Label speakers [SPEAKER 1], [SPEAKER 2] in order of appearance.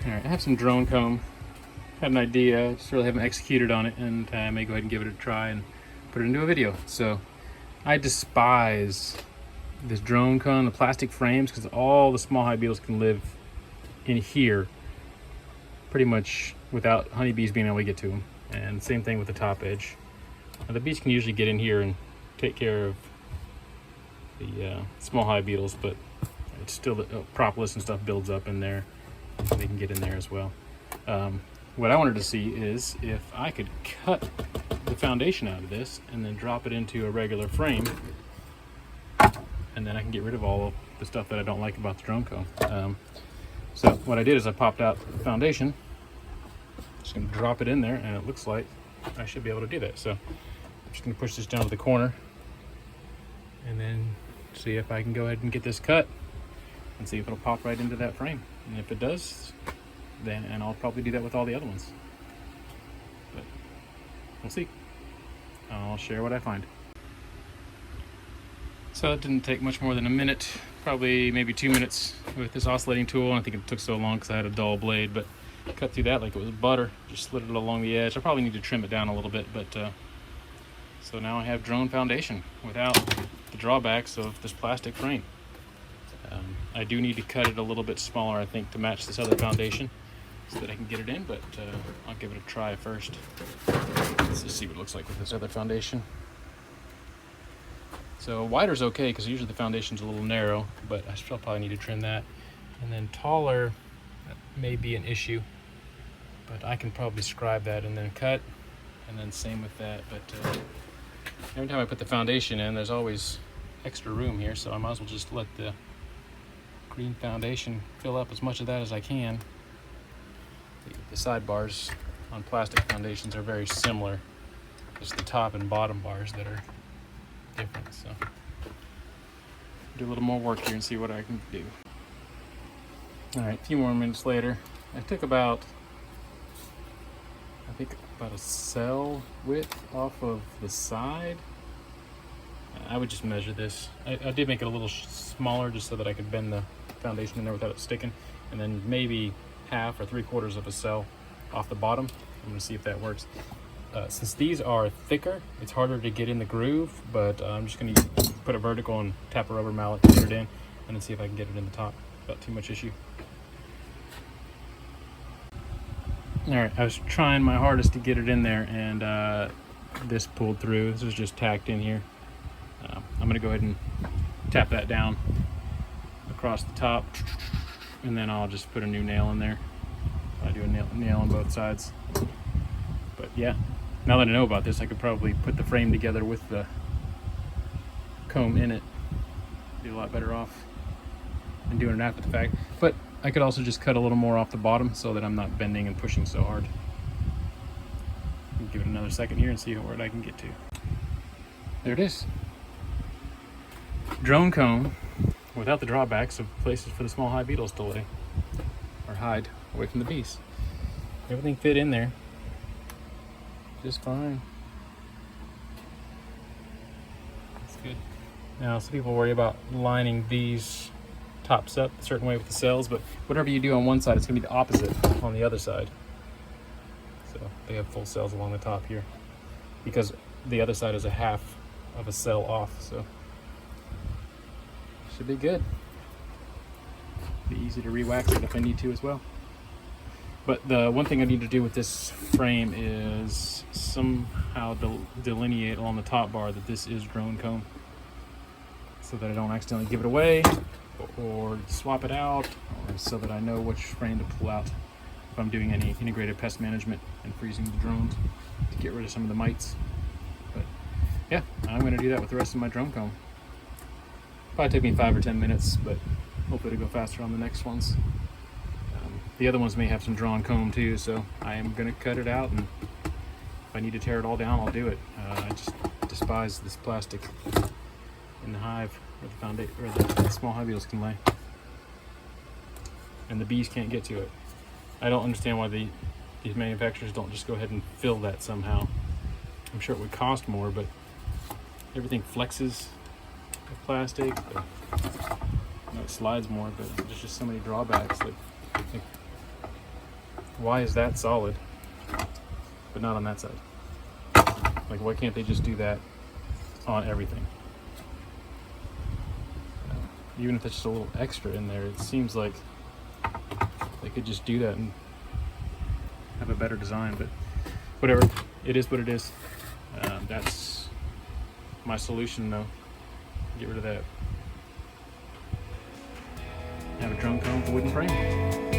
[SPEAKER 1] All right, I have some drone comb. Had an idea, just really haven't executed on it, and I may go ahead and give it a try and put it into a video. So I despise this drone comb, the plastic frames, because all the small hive beetles can live in here pretty much without honeybees being able to get to them. And same thing with the top edge. Now, the bees can usually get in here and take care of the small hive beetles, but it's still the propolis and stuff builds up in there. They can get in there as well. What I wanted to see is if I could cut the foundation out of this and then drop it into a regular frame, and then I can get rid of all the stuff that I don't like about the drone comb. So what I did is I popped out the foundation, just going to drop it in there, and it looks like I should be able to do that. So I'm just going to push this down to the corner and then see if I can go ahead and get this cut and see if it'll pop right into that frame. And if it does, then, and I'll probably do that with all the other ones, but we'll see. I'll share what I find. So it didn't take much more than a minute, probably maybe 2 minutes with this oscillating tool. I think it took so long because I had a dull blade, but cut through that like it was butter. Just slid it along the edge. I probably need to trim it down a little bit, but so now I have drone foundation without the drawbacks of this plastic frame. I do need to cut it a little bit smaller, I think, to match this other foundation so that I can get it in, but I'll give it a try first. Let's just see what it looks like with this other foundation. So wider's okay because usually the foundation's a little narrow, but I still probably need to trim that. And then taller, that may be an issue, but I can probably scribe that and then cut, and then same with that. But every time I put the foundation in, there's always extra room here, so I might as well just let the green foundation fill up as much of that as I can. The sidebars on plastic foundations are very similar. Just the top and bottom bars that are different. So do a little more work here and see what I can do. All right, a few more minutes later. I took about, I think about a cell width off of the side. I would just measure this. I did make it a little smaller just so that I could bend the foundation in there without it sticking, and then maybe half or 3/4 of a cell off the bottom. I'm gonna see if that works. Since these are thicker, it's harder to get in the groove, but I'm just gonna put a vertical and tap a rubber mallet to get it in, and then see if I can get it in the top without too much issue. All right, I was trying my hardest to get it in there, and this pulled through. This was just tacked in here. I'm gonna go ahead and tap that down across the top, and then I'll just put a new nail in there. I do a nail on both sides. But yeah, now that I know about this, I could probably put the frame together with the comb in it. Be a lot better off than doing it after the fact. But I could also just cut a little more off the bottom so that I'm not bending and pushing so hard. Give it another second here and see where I can get to. There it is. Drone comb without the drawbacks of places for the small hive beetles to lay or hide away from the bees. Everything fit in there just fine. That's good. Now, some people worry about lining these tops up a certain way with the cells, but whatever you do on one side, it's going to be the opposite on the other side. So they have full cells along the top here because the other side is a half of a cell off, so should be good. Be easy to re-wax it if I need to as well. But the one thing I need to do with this frame is somehow delineate along the top bar that this is drone comb, so that I don't accidentally give it away or swap it out, or so that I know which frame to pull out if I'm doing any integrated pest management and freezing the drones to get rid of some of the mites. But yeah, I'm going to do that with the rest of my drone comb. Probably take me 5 or 10 minutes, but hopefully it'll go faster on the next ones. The other ones may have some drawn comb too, so I am going to cut it out, and if I need to tear it all down, I'll do it. I just despise this plastic in the hive where the small hive beetles can lay, and the bees can't get to it. I don't understand why these manufacturers don't just go ahead and fill that somehow. I'm sure it would cost more, but everything flexes with plastic. It slides more, but there's just so many drawbacks. Like why is that solid, but not on that side? Like, why can't they just do that on everything? Even if it's just a little extra in there, it seems like they could just do that and have a better design, but whatever. It is what it is. That's my solution, though. Get rid of that. Have a drone cone with a wooden frame.